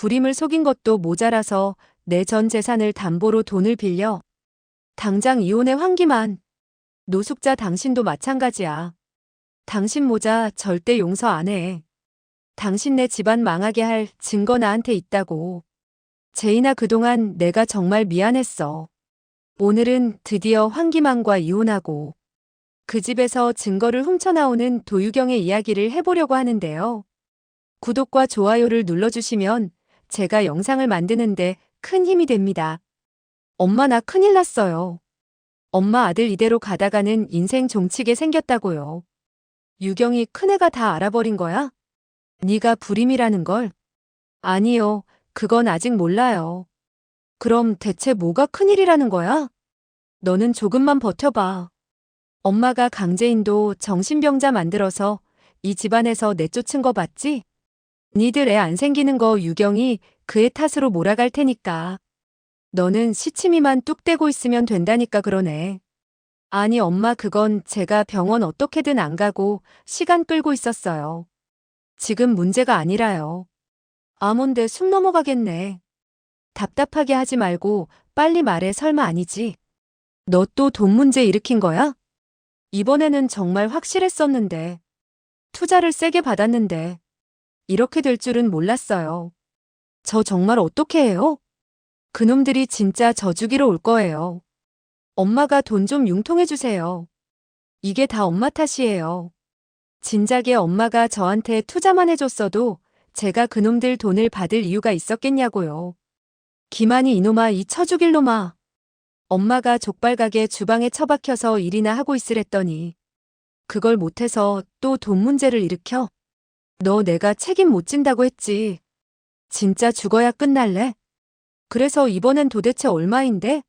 불임을 속인 것도 모자라서 내 전 재산을 담보로 돈을 빌려. 당장 이혼해 황기만. 노숙자 당신도 마찬가지야. 당신 모자 절대 용서 안 해. 당신네 집안 망하게 할 증거 나한테 있다고. 제인아, 그동안 내가 정말 미안했어. 오늘은 드디어 황기만과 이혼하고 그 집에서 증거를 훔쳐나오는 도유경의 이야기를 해보려고 하는데요. 구독과 좋아요를 눌러주시면 제가 영상을 만드는데 큰 힘이 됩니다. 엄마, 나 큰일 났어요. 엄마, 아들 이대로 가다가는 인생 종치게 생겼다고요. 유경이 큰애가 다 알아버린 거야? 네가 불임이라는 걸? 아니요, 그건 아직 몰라요. 그럼 대체 뭐가 큰일이라는 거야? 너는 조금만 버텨봐. 엄마가 강재인도 정신병자 만들어서 이 집안에서 내쫓은 거 봤지? 니들 애 안 생기는 거 유경이 그 애 탓으로 몰아갈 테니까. 너는 시치미만 뚝 떼고 있으면 된다니까 그러네. 아니 엄마, 그건 제가 병원 어떻게든 안 가고 시간 끌고 있었어요. 지금 문제가 아니라요. 아몬데 숨 넘어가겠네. 답답하게 하지 말고 빨리 말해. 설마 아니지? 너 또 돈 문제 일으킨 거야? 이번에는 정말 확실했었는데. 투자를 세게 받았는데. 이렇게 될 줄은 몰랐어요. 저 정말 어떻게 해요? 그놈들이 진짜 저 죽이러 올 거예요. 엄마가 돈 좀 융통해 주세요. 이게 다 엄마 탓이에요. 진작에 엄마가 저한테 투자만 해줬어도 제가 그놈들 돈을 받을 이유가 있었겠냐고요. 기만이 이놈아, 이 쳐 죽일 놈아. 엄마가 족발가게 주방에 처박혀서 일이나 하고 있으랬더니 그걸 못해서 또 돈 문제를 일으켜? 너 내가 책임 못 진다고 했지. 진짜 죽어야 끝날래? 그래서 이번엔 도대체 얼마인데?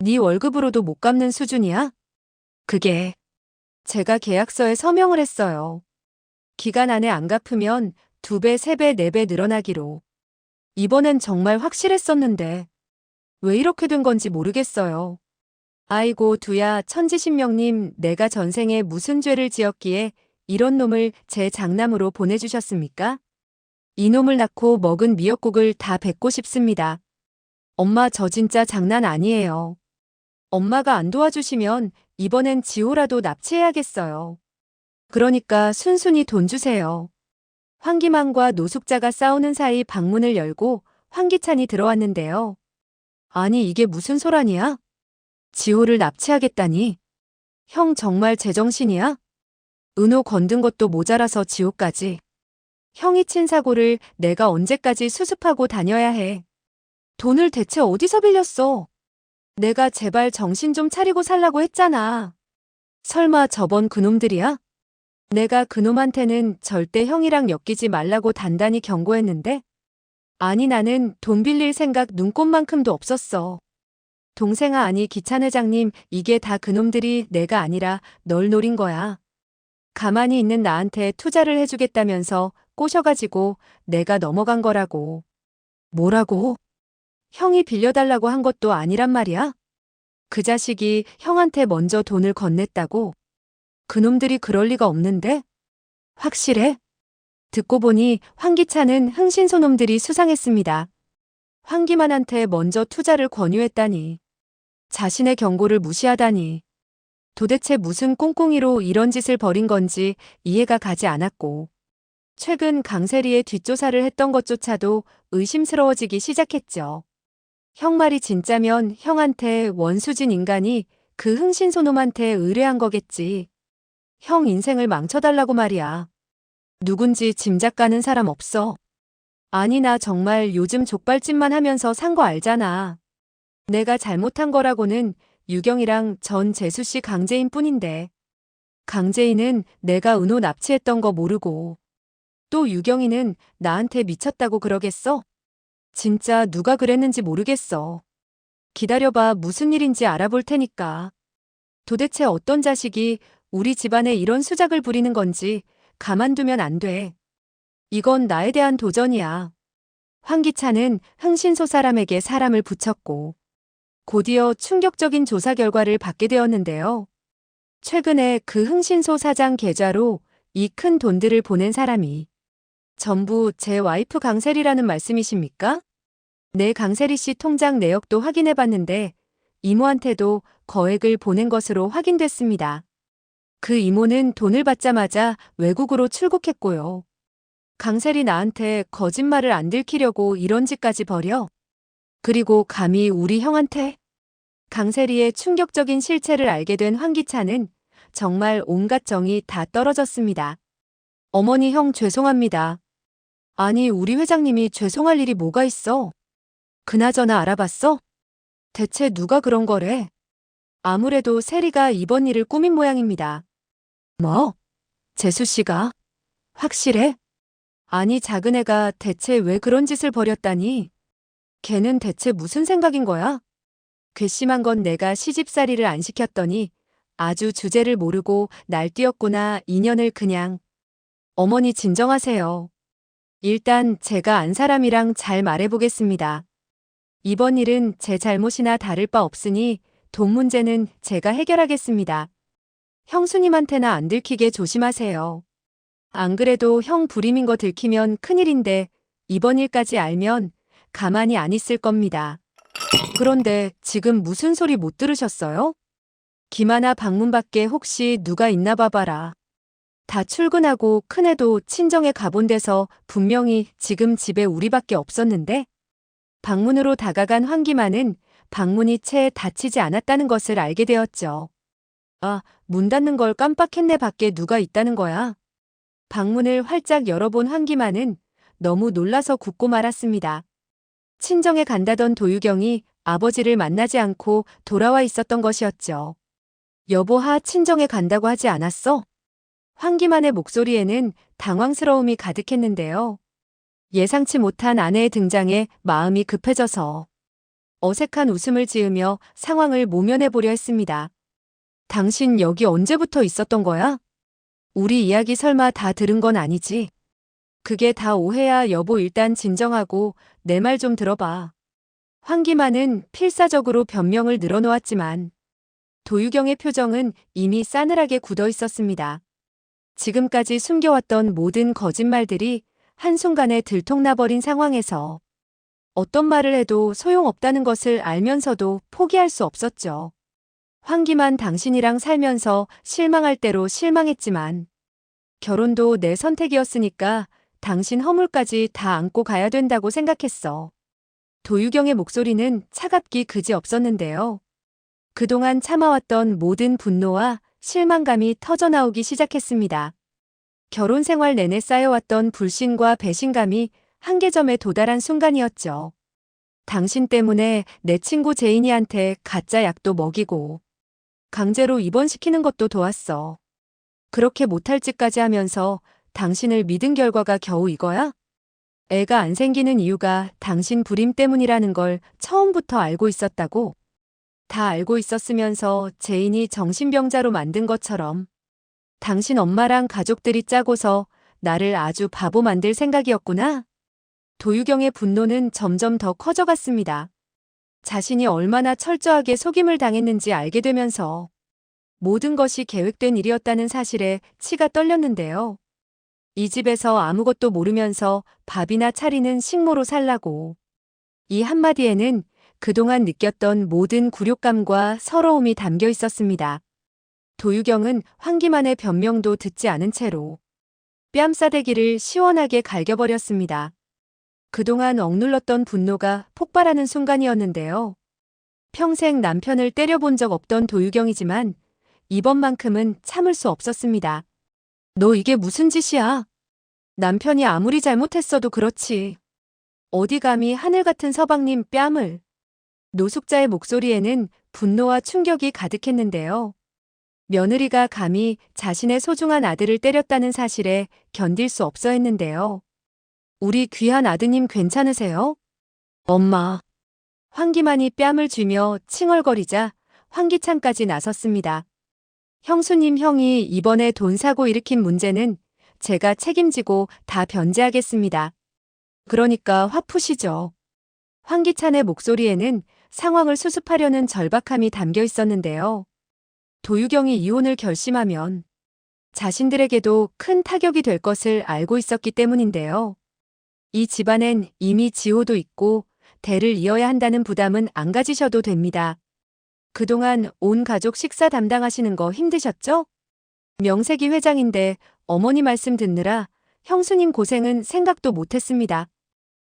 네 월급으로도 못 갚는 수준이야? 그게 제가 계약서에 서명을 했어요. 기간 안에 안 갚으면 2배, 3배, 4배 늘어나기로. 이번엔 정말 확실했었는데 왜 이렇게 된 건지 모르겠어요. 아이고 두야, 천지신명님, 내가 전생에 무슨 죄를 지었기에 이런 놈을 제 장남으로 보내주셨습니까? 이놈을 낳고 먹은 미역국을 다 뱉고 싶습니다. 엄마, 저 진짜 장난 아니에요. 엄마가 안 도와주시면 이번엔 지호라도 납치해야겠어요. 그러니까 순순히 돈 주세요. 황기만과 노숙자가 싸우는 사이 방문을 열고 황기찬이 들어왔는데요. 아니 이게 무슨 소란이야? 지호를 납치하겠다니? 형 정말 제정신이야? 은호 건든 것도 모자라서 지호까지. 형이 친 사고를 내가 언제까지 수습하고 다녀야 해. 돈을 대체 어디서 빌렸어? 내가 제발 정신 좀 차리고 살라고 했잖아. 설마 저번 그놈들이야? 내가 그놈한테는 절대 형이랑 엮이지 말라고 단단히 경고했는데? 아니 나는 돈 빌릴 생각 눈꼽만큼도 없었어. 동생아, 아니 기찬 회장님, 이게 다 그놈들이 내가 아니라 널 노린 거야. 가만히 있는 나한테 투자를 해주겠다면서 꼬셔가지고 내가 넘어간 거라고. 뭐라고? 형이 빌려달라고 한 것도 아니란 말이야? 그 자식이 형한테 먼저 돈을 건넸다고? 그놈들이 그럴 리가 없는데? 확실해? 듣고 보니 황기찬은 흥신소놈들이 수상했습니다. 황기만한테 먼저 투자를 권유했다니. 자신의 경고를 무시하다니. 도대체 무슨 꽁꽁이로 이런 짓을 벌인 건지 이해가 가지 않았고. 최근 강세리의 뒷조사를 했던 것조차도 의심스러워지기 시작했죠. 형 말이 진짜면 형한테 원수진 인간이 그 흥신소놈한테 의뢰한 거겠지. 형 인생을 망쳐달라고 말이야. 누군지 짐작 가는 사람 없어. 아니 나 정말 요즘 족발집만 하면서 산 거 알잖아. 내가 잘못한 거라고는 유경이랑 전 재수씨 강재인 뿐인데. 강재인은 내가 은호 납치했던 거 모르고. 또 유경이는 나한테 미쳤다고 그러겠어? 진짜 누가 그랬는지 모르겠어. 기다려봐, 무슨 일인지 알아볼 테니까. 도대체 어떤 자식이 우리 집안에 이런 수작을 부리는 건지 가만두면 안 돼. 이건 나에 대한 도전이야. 황기찬은 흥신소 사람에게 사람을 붙였고 곧이어 충격적인 조사 결과를 받게 되었는데요. 최근에 그 흥신소 사장 계좌로 이 큰 돈들을 보낸 사람이 전부 제 와이프 강세리라는 말씀이십니까? 네, 강세리 씨 통장 내역도 확인해 봤는데 이모한테도 거액을 보낸 것으로 확인됐습니다. 그 이모는 돈을 받자마자 외국으로 출국했고요. 강세리 나한테 거짓말을 안 들키려고 이런 짓까지 벌여? 그리고 감히 우리 형한테? 강세리의 충격적인 실체를 알게 된 황기찬은 정말 온갖 정이 다 떨어졌습니다. 어머니, 형 죄송합니다. 아니, 우리 회장님이 죄송할 일이 뭐가 있어? 그나저나 알아봤어? 대체 누가 그런 거래? 아무래도 세리가 이번 일을 꾸민 모양입니다. 뭐? 재수 씨가? 확실해? 아니, 작은애가 대체 왜 그런 짓을 벌였다니? 걔는 대체 무슨 생각인 거야? 괘씸한 건 내가 시집살이를 안 시켰더니 아주 주제를 모르고 날뛰었구나. 인연을 그냥. 어머니 진정하세요. 일단 제가 안 사람이랑 잘 말해보겠습니다. 이번 일은 제 잘못이나 다를 바 없으니 돈 문제는 제가 해결하겠습니다. 형수님한테나 안 들키게 조심하세요. 안 그래도 형 불임인 거 들키면 큰일인데 이번 일까지 알면 가만히 안 있을 겁니다. 그런데 지금 무슨 소리 못 들으셨어요? 김하나 방문 밖에 혹시 누가 있나 봐봐라. 다 출근하고 큰애도 친정에 가본 데서 분명히 지금 집에 우리밖에 없었는데? 방문으로 다가간 황기만은 방문이 채 닫히지 않았다는 것을 알게 되었죠. 아, 문 닫는 걸 깜빡했네. 밖에 누가 있다는 거야. 방문을 활짝 열어본 황기만은 너무 놀라서 굳고 말았습니다. 친정에 간다던 도유경이 아버지를 만나지 않고 돌아와 있었던 것이었죠. 여보, 친정에 간다고 하지 않았어? 황기만의 목소리에는 당황스러움이 가득했는데요. 예상치 못한 아내의 등장에 마음이 급해져서 어색한 웃음을 지으며 상황을 모면해 보려 했습니다. 당신 여기 언제부터 있었던 거야? 우리 이야기 설마 다 들은 건 아니지? 그게 다 오해야. 여보, 일단 진정하고 내 말 좀 들어봐. 황기만은 필사적으로 변명을 늘어놓았지만 도유경의 표정은 이미 싸늘하게 굳어 있었습니다. 지금까지 숨겨왔던 모든 거짓말들이 한순간에 들통나버린 상황에서 어떤 말을 해도 소용없다는 것을 알면서도 포기할 수 없었죠. 황기만, 당신이랑 살면서 실망할 대로 실망했지만 결혼도 내 선택이었으니까 당신 허물까지 다 안고 가야 된다고 생각했어. 도유경의 목소리는 차갑기 그지없었는데요. 그동안 참아왔던 모든 분노와 실망감이 터져나오기 시작했습니다. 결혼 생활 내내 쌓여왔던 불신과 배신감이 한계점에 도달한 순간이었죠. 당신 때문에 내 친구 제인이한테 가짜 약도 먹이고 강제로 입원시키는 것도 도왔어. 그렇게 못할 짓까지 하면서 당신을 믿은 결과가 겨우 이거야? 애가 안 생기는 이유가 당신 불임 때문이라는 걸 처음부터 알고 있었다고? 다 알고 있었으면서 제인이 정신병자로 만든 것처럼 당신 엄마랑 가족들이 짜고서 나를 아주 바보 만들 생각이었구나? 도유경의 분노는 점점 더 커져갔습니다. 자신이 얼마나 철저하게 속임을 당했는지 알게 되면서 모든 것이 계획된 일이었다는 사실에 치가 떨렸는데요. 이 집에서 아무것도 모르면서 밥이나 차리는 식모로 살라고. 이 한마디에는 그동안 느꼈던 모든 굴욕감과 서러움이 담겨 있었습니다. 도유경은 황기만의 변명도 듣지 않은 채로 뺨싸대기를 시원하게 갈겨버렸습니다. 그동안 억눌렀던 분노가 폭발하는 순간이었는데요. 평생 남편을 때려본 적 없던 도유경이지만 이번만큼은 참을 수 없었습니다. 너 이게 무슨 짓이야? 남편이 아무리 잘못했어도 그렇지. 어디 감히 하늘 같은 서방님 뺨을. 노숙자의 목소리에는 분노와 충격이 가득했는데요. 며느리가 감히 자신의 소중한 아들을 때렸다는 사실에 견딜 수 없어 했는데요. 우리 귀한 아드님 괜찮으세요? 엄마. 황기만이 뺨을 쥐며 칭얼거리자 황기찬까지 나섰습니다. 형수님, 형이 이번에 돈 사고 일으킨 문제는 제가 책임지고 다 변제하겠습니다. 그러니까 화 푸시죠. 황기찬의 목소리에는 상황을 수습하려는 절박함이 담겨 있었는데요. 도유경이 이혼을 결심하면 자신들에게도 큰 타격이 될 것을 알고 있었기 때문인데요. 이 집안엔 이미 지호도 있고 대를 이어야 한다는 부담은 안 가지셔도 됩니다. 그동안 온 가족 식사 담당하시는 거 힘드셨죠? 명색이 회장인데 어머니 말씀 듣느라 형수님 고생은 생각도 못했습니다.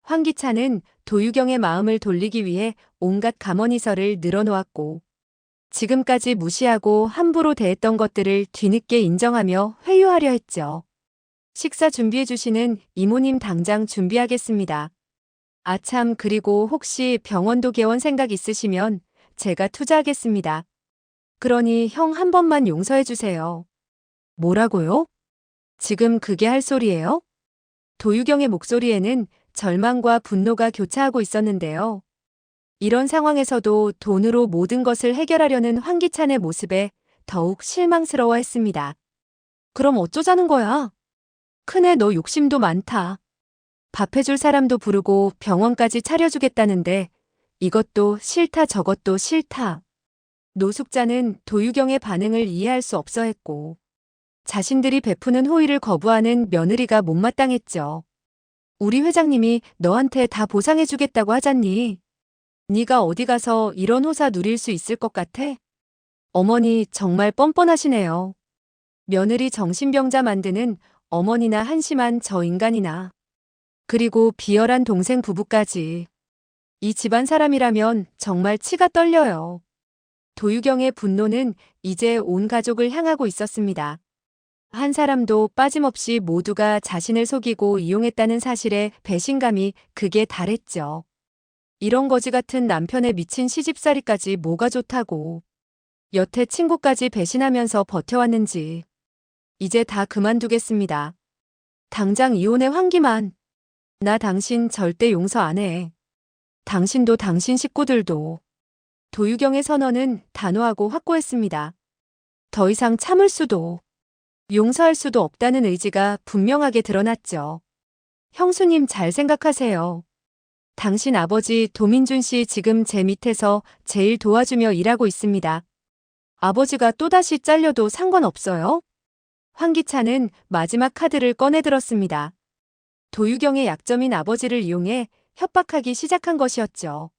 황기찬은 도유경의 마음을 돌리기 위해 온갖 감언이설을 늘어놓았고 지금까지 무시하고 함부로 대했던 것들을 뒤늦게 인정하며 회유하려 했죠. 식사 준비해 주시는 이모님 당장 준비하겠습니다. 아참, 그리고 혹시 병원도 개원 생각 있으시면 제가 투자하겠습니다. 그러니 형 한 번만 용서해 주세요. 뭐라고요? 지금 그게 할 소리예요? 도유경의 목소리에는 절망과 분노가 교차하고 있었는데요. 이런 상황에서도 돈으로 모든 것을 해결하려는 황기찬의 모습에 더욱 실망스러워했습니다. 그럼 어쩌자는 거야? 큰애 너 욕심도 많다. 밥 해줄 사람도 부르고 병원까지 차려주겠다는데 이것도 싫다 저것도 싫다. 노숙자는 도유경의 반응을 이해할 수 없어 했고 자신들이 베푸는 호의를 거부하는 며느리가 못마땅했죠. 우리 회장님이 너한테 다 보상해주겠다고 하잖니. 네가 어디 가서 이런 호사 누릴 수 있을 것 같아? 어머니 정말 뻔뻔하시네요. 며느리 정신병자 만드는 어머니나 한심한 저 인간이나. 그리고 비열한 동생 부부까지. 이 집안 사람이라면 정말 치가 떨려요. 도유경의 분노는 이제 온 가족을 향하고 있었습니다. 한 사람도 빠짐없이 모두가 자신을 속이고 이용했다는 사실에 배신감이 극에 달했죠. 이런 거지 같은 남편에 미친 시집살이까지 뭐가 좋다고. 여태 친구까지 배신하면서 버텨왔는지. 이제 다 그만두겠습니다. 당장 이혼해 황기만. 나 당신 절대 용서 안 해. 당신도 당신 식구들도. 도유경의 선언은 단호하고 확고했습니다. 더 이상 참을 수도, 용서할 수도 없다는 의지가 분명하게 드러났죠. 형수님 잘 생각하세요. 당신 아버지 도민준 씨 지금 제 밑에서 제일 도와주며 일하고 있습니다. 아버지가 또다시 잘려도 상관없어요? 황기찬은 마지막 카드를 꺼내들었습니다. 도유경의 약점인 아버지를 이용해 협박하기 시작한 것이었죠.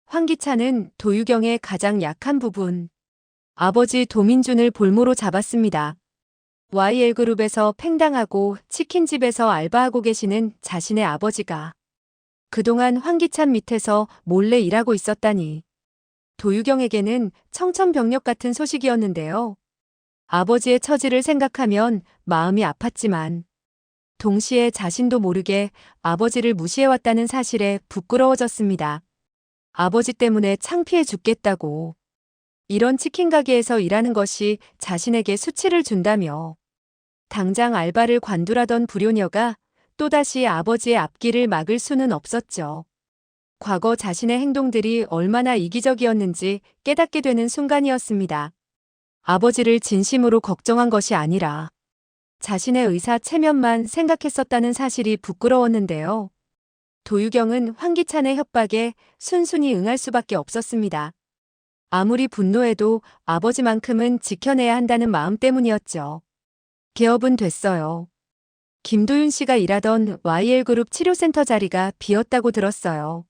황기찬은 도유경의 가장 약한 부분, 아버지 도민준을 볼모로 잡았습니다. YL그룹에서 팽당하고 치킨집에서 알바하고 계시는 자신의 아버지가 그동안 황기찬 밑에서 몰래 일하고 있었다니. 도유경에게는 청천벽력 같은 소식이었는데요. 아버지의 처지를 생각하면 마음이 아팠지만 동시에 자신도 모르게 아버지를 무시해왔다는 사실에 부끄러워졌습니다. 아버지 때문에 창피해 죽겠다고. 이런 치킨 가게에서 일하는 것이 자신에게 수치를 준다며. 당장 알바를 관둘하던 불효녀가 또다시 아버지의 앞길을 막을 수는 없었죠. 과거 자신의 행동들이 얼마나 이기적이었는지 깨닫게 되는 순간이었습니다. 아버지를 진심으로 걱정한 것이 아니라 자신의 의사 체면만 생각했었다는 사실이 부끄러웠는데요. 도유경은 황기찬의 협박에 순순히 응할 수밖에 없었습니다. 아무리 분노해도 아버지만큼은 지켜내야 한다는 마음 때문이었죠. 개업은 됐어요. 김도윤 씨가 일하던 YL그룹 치료센터 자리가 비었다고 들었어요.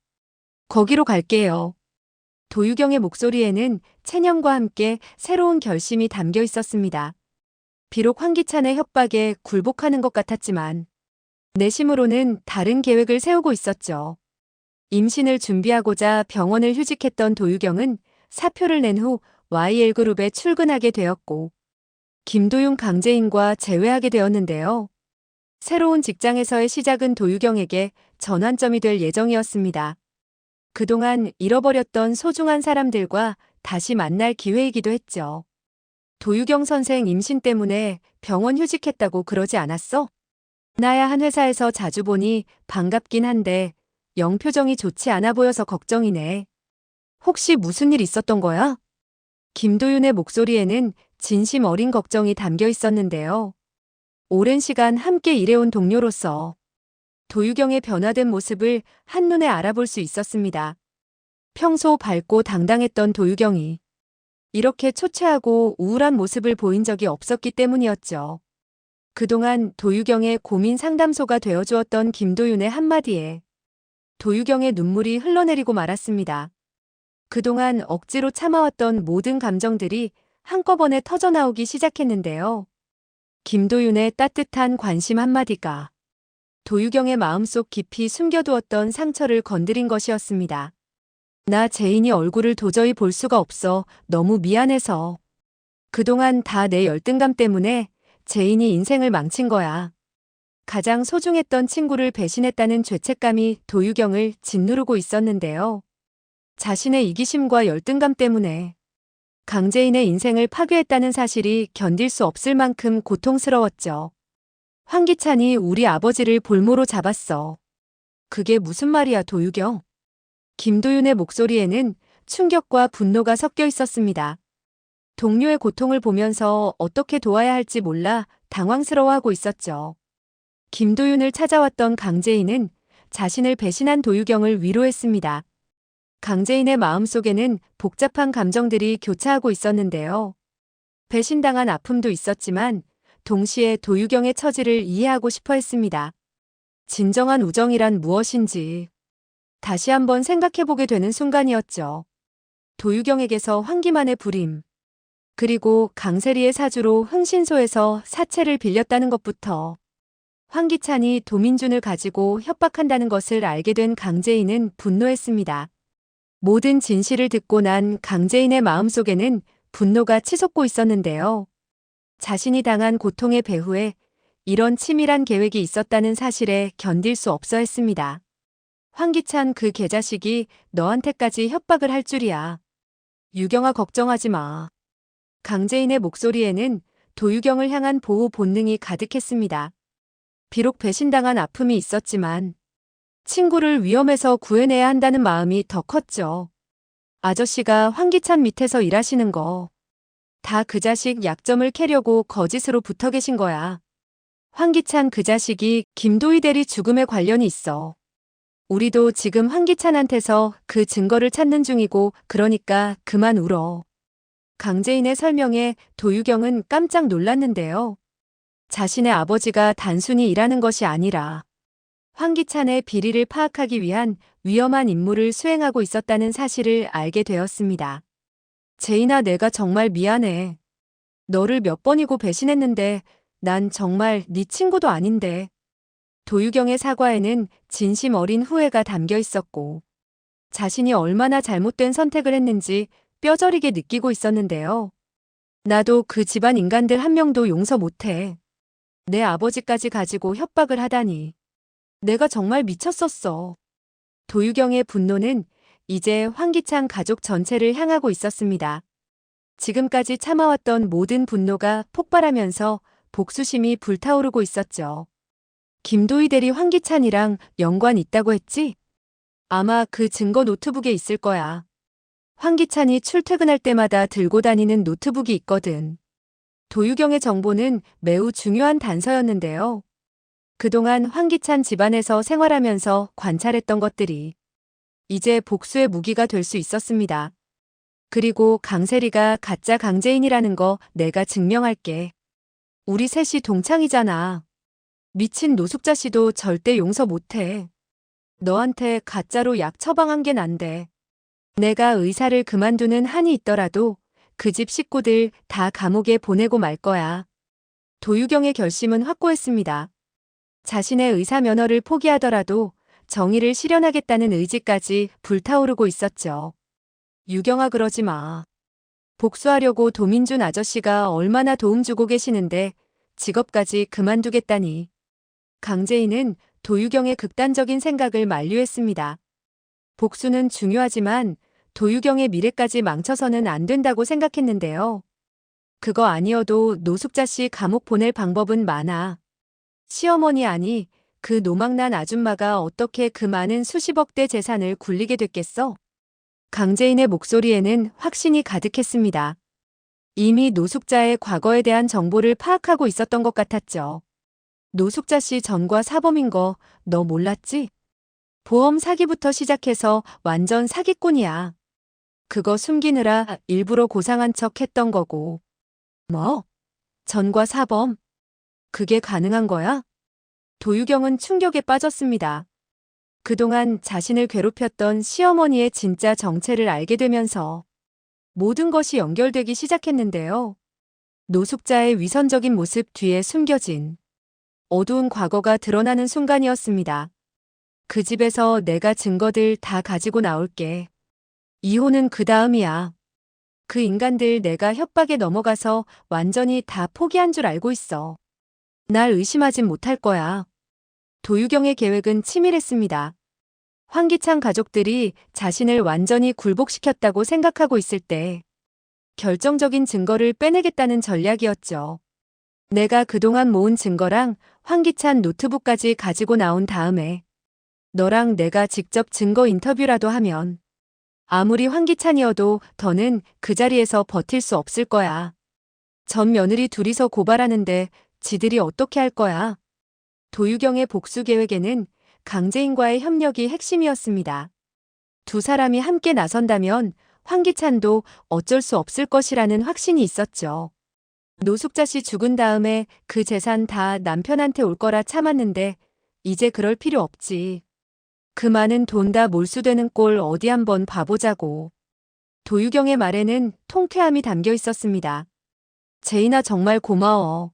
거기로 갈게요. 도유경의 목소리에는 체념과 함께 새로운 결심이 담겨 있었습니다. 비록 황기찬의 협박에 굴복하는 것 같았지만 내심으로는 다른 계획을 세우고 있었죠. 임신을 준비하고자 병원을 휴직했던 도유경은 사표를 낸 후 YL그룹에 출근하게 되었고 김도윤 강제인과 재회하게 되었는데요. 새로운 직장에서의 시작은 도유경에게 전환점이 될 예정이었습니다. 그동안 잃어버렸던 소중한 사람들과 다시 만날 기회이기도 했죠. 도유경 선생 임신 때문에 병원 휴직했다고 그러지 않았어? 나야 한 회사에서 자주 보니 반갑긴 한데 영 표정이 좋지 않아 보여서 걱정이네. 혹시 무슨 일 있었던 거야? 김도윤의 목소리에는 진심 어린 걱정이 담겨 있었는데요. 오랜 시간 함께 일해온 동료로서 도유경의 변화된 모습을 한눈에 알아볼 수 있었습니다. 평소 밝고 당당했던 도유경이 이렇게 초췌하고 우울한 모습을 보인 적이 없었기 때문이었죠. 그동안 도유경의 고민 상담소가 되어주었던 김도윤의 한마디에 도유경의 눈물이 흘러내리고 말았습니다. 그동안 억지로 참아왔던 모든 감정들이 한꺼번에 터져나오기 시작했는데요. 김도윤의 따뜻한 관심 한마디가 도유경의 마음속 깊이 숨겨두었던 상처를 건드린 것이었습니다. 나 제인이 얼굴을 도저히 볼 수가 없어. 너무 미안해서. 그동안 다 내 열등감 때문에 제인이 인생을 망친 거야. 가장 소중했던 친구를 배신했다는 죄책감이 도유경을 짓누르고 있었는데요. 자신의 이기심과 열등감 때문에 강재인의 인생을 파괴했다는 사실이 견딜 수 없을 만큼 고통스러웠죠. 황기찬이 우리 아버지를 볼모로 잡았어. 그게 무슨 말이야, 도유경? 김도윤의 목소리에는 충격과 분노가 섞여 있었습니다. 동료의 고통을 보면서 어떻게 도와야 할지 몰라 당황스러워하고 있었죠. 김도윤을 찾아왔던 강재인은 자신을 배신한 도유경을 위로했습니다. 강재인의 마음속에는 복잡한 감정들이 교차하고 있었는데요. 배신당한 아픔도 있었지만 동시에 도유경의 처지를 이해하고 싶어 했습니다. 진정한 우정이란 무엇인지 다시 한번 생각해보게 되는 순간이었죠. 도유경에게서 황기만의 불임, 그리고 강세리의 사주로 흥신소에서 사채를 빌렸다는 것부터 황기찬이 도민준을 가지고 협박한다는 것을 알게 된 강재인은 분노했습니다. 모든 진실을 듣고 난 강재인의 마음속에는 분노가 치솟고 있었는데요. 자신이 당한 고통의 배후에 이런 치밀한 계획이 있었다는 사실에 견딜 수 없어 했습니다. 황기찬 그 개자식이 너한테까지 협박을 할 줄이야. 유경아 걱정하지 마. 강재인의 목소리에는 도유경을 향한 보호 본능이 가득했습니다. 비록 배신당한 아픔이 있었지만 친구를 위험에서 구해내야 한다는 마음이 더 컸죠. 아저씨가 황기찬 밑에서 일하시는 거 다 그 자식 약점을 캐려고 거짓으로 붙어 계신 거야. 황기찬 그 자식이 김도희 대리 죽음에 관련이 있어. 우리도 지금 황기찬한테서 그 증거를 찾는 중이고 그러니까 그만 울어. 강재인의 설명에 도유경은 깜짝 놀랐는데요. 자신의 아버지가 단순히 일하는 것이 아니라 황기찬의 비리를 파악하기 위한 위험한 임무를 수행하고 있었다는 사실을 알게 되었습니다. 제인아, 내가 정말 미안해. 너를 몇 번이고 배신했는데 난 정말 네 친구도 아닌데. 도유경의 사과에는 진심 어린 후회가 담겨 있었고 자신이 얼마나 잘못된 선택을 했는지 뼈저리게 느끼고 있었는데요. 나도 그 집안 인간들 한 명도 용서 못해. 내 아버지까지 가지고 협박을 하다니. 내가 정말 미쳤었어. 도유경의 분노는 이제 황기찬 가족 전체를 향하고 있었습니다. 지금까지 참아왔던 모든 분노가 폭발하면서 복수심이 불타오르고 있었죠. 김도희 대리 황기찬이랑 연관 있다고 했지? 아마 그 증거 노트북에 있을 거야. 황기찬이 출퇴근할 때마다 들고 다니는 노트북이 있거든. 도유경의 정보는 매우 중요한 단서였는데요. 그동안 황기찬 집안에서 생활하면서 관찰했던 것들이 이제 복수의 무기가 될 수 있었습니다. 그리고 강세리가 가짜 강재인이라는 거 내가 증명할게. 우리 셋이 동창이잖아. 미친 노숙자 씨도 절대 용서 못해. 너한테 가짜로 약 처방한 게 난데. 내가 의사를 그만두는 한이 있더라도 그 집 식구들 다 감옥에 보내고 말 거야. 도유경의 결심은 확고했습니다. 자신의 의사 면허를 포기하더라도 정의를 실현하겠다는 의지까지 불타오르고 있었죠. 유경아, 그러지 마. 복수하려고 도민준 아저씨가 얼마나 도움 주고 계시는데 직업까지 그만두겠다니. 강재인은 도유경의 극단적인 생각을 만류했습니다. 복수는 중요하지만 도유경의 미래까지 망쳐서는 안 된다고 생각했는데요. 그거 아니어도 노숙자 씨 감옥 보낼 방법은 많아. 시어머니 아니, 그 노망난 아줌마가 어떻게 그 많은 수십억대 재산을 굴리게 됐겠어? 강재인의 목소리에는 확신이 가득했습니다. 이미 노숙자의 과거에 대한 정보를 파악하고 있었던 것 같았죠. 노숙자 씨 전과 사범인 거 너 몰랐지? 보험 사기부터 시작해서 완전 사기꾼이야. 그거 숨기느라 일부러 고상한 척 했던 거고. 뭐? 전과 사범? 그게 가능한 거야? 도유경은 충격에 빠졌습니다. 그동안 자신을 괴롭혔던 시어머니의 진짜 정체를 알게 되면서 모든 것이 연결되기 시작했는데요. 노숙자의 위선적인 모습 뒤에 숨겨진 어두운 과거가 드러나는 순간이었습니다. 그 집에서 내가 증거들 다 가지고 나올게. 이혼은 그 다음이야. 그 인간들 내가 협박에 넘어가서 완전히 다 포기한 줄 알고 있어. 날 의심하진 못할 거야. 도유경의 계획은 치밀했습니다. 황기찬 가족들이 자신을 완전히 굴복시켰다고 생각하고 있을 때 결정적인 증거를 빼내겠다는 전략이었죠. 내가 그동안 모은 증거랑 황기찬 노트북까지 가지고 나온 다음에 너랑 내가 직접 증거 인터뷰라도 하면 아무리 황기찬이어도 더는 그 자리에서 버틸 수 없을 거야. 전 며느리 둘이서 고발하는데 지들이 어떻게 할 거야? 도유경의 복수 계획에는 강재인과의 협력이 핵심이었습니다. 두 사람이 함께 나선다면 황기찬도 어쩔 수 없을 것이라는 확신이 있었죠. 노숙자 씨 죽은 다음에 그 재산 다 남편한테 올 거라 참았는데 이제 그럴 필요 없지. 그 많은 돈 다 몰수되는 꼴 어디 한번 봐보자고. 도유경의 말에는 통쾌함이 담겨 있었습니다. 제인아 정말 고마워.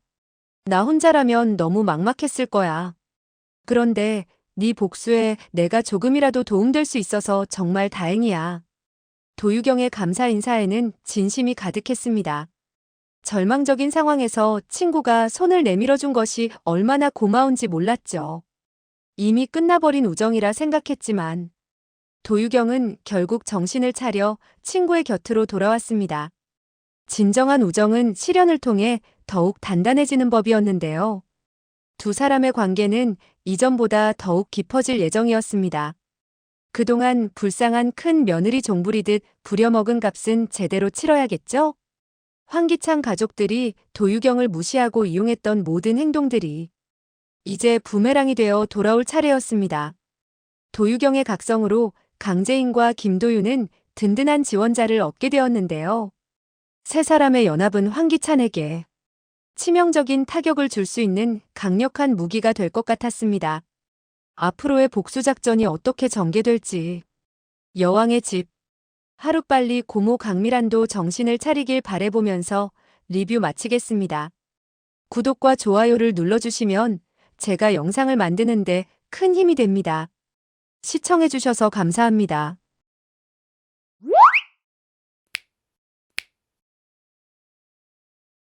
나 혼자라면 너무 막막했을 거야. 그런데 네 복수에 내가 조금이라도 도움될 수 있어서 정말 다행이야. 도유경의 감사 인사에는 진심이 가득했습니다. 절망적인 상황에서 친구가 손을 내밀어준 것이 얼마나 고마운지 몰랐죠. 이미 끝나버린 우정이라 생각했지만 도유경은 결국 정신을 차려 친구의 곁으로 돌아왔습니다. 진정한 우정은 시련을 통해 더욱 단단해지는 법이었는데요. 두 사람의 관계는 이전보다 더욱 깊어질 예정이었습니다. 그동안 불쌍한 큰 며느리 종부리듯 부려먹은 값은 제대로 치러야겠죠? 황기찬 가족들이 도유경을 무시하고 이용했던 모든 행동들이 이제 부메랑이 되어 돌아올 차례였습니다. 도유경의 각성으로 강재인과 김도윤은 든든한 지원자를 얻게 되었는데요. 세 사람의 연합은 황기찬에게 치명적인 타격을 줄 수 있는 강력한 무기가 될 것 같았습니다. 앞으로의 복수작전이 어떻게 전개될지. 여왕의 집. 하루빨리 고모 강미란도 정신을 차리길 바라보면서 리뷰 마치겠습니다. 구독과 좋아요를 눌러주시면 제가 영상을 만드는데 큰 힘이 됩니다. 시청해주셔서 감사합니다.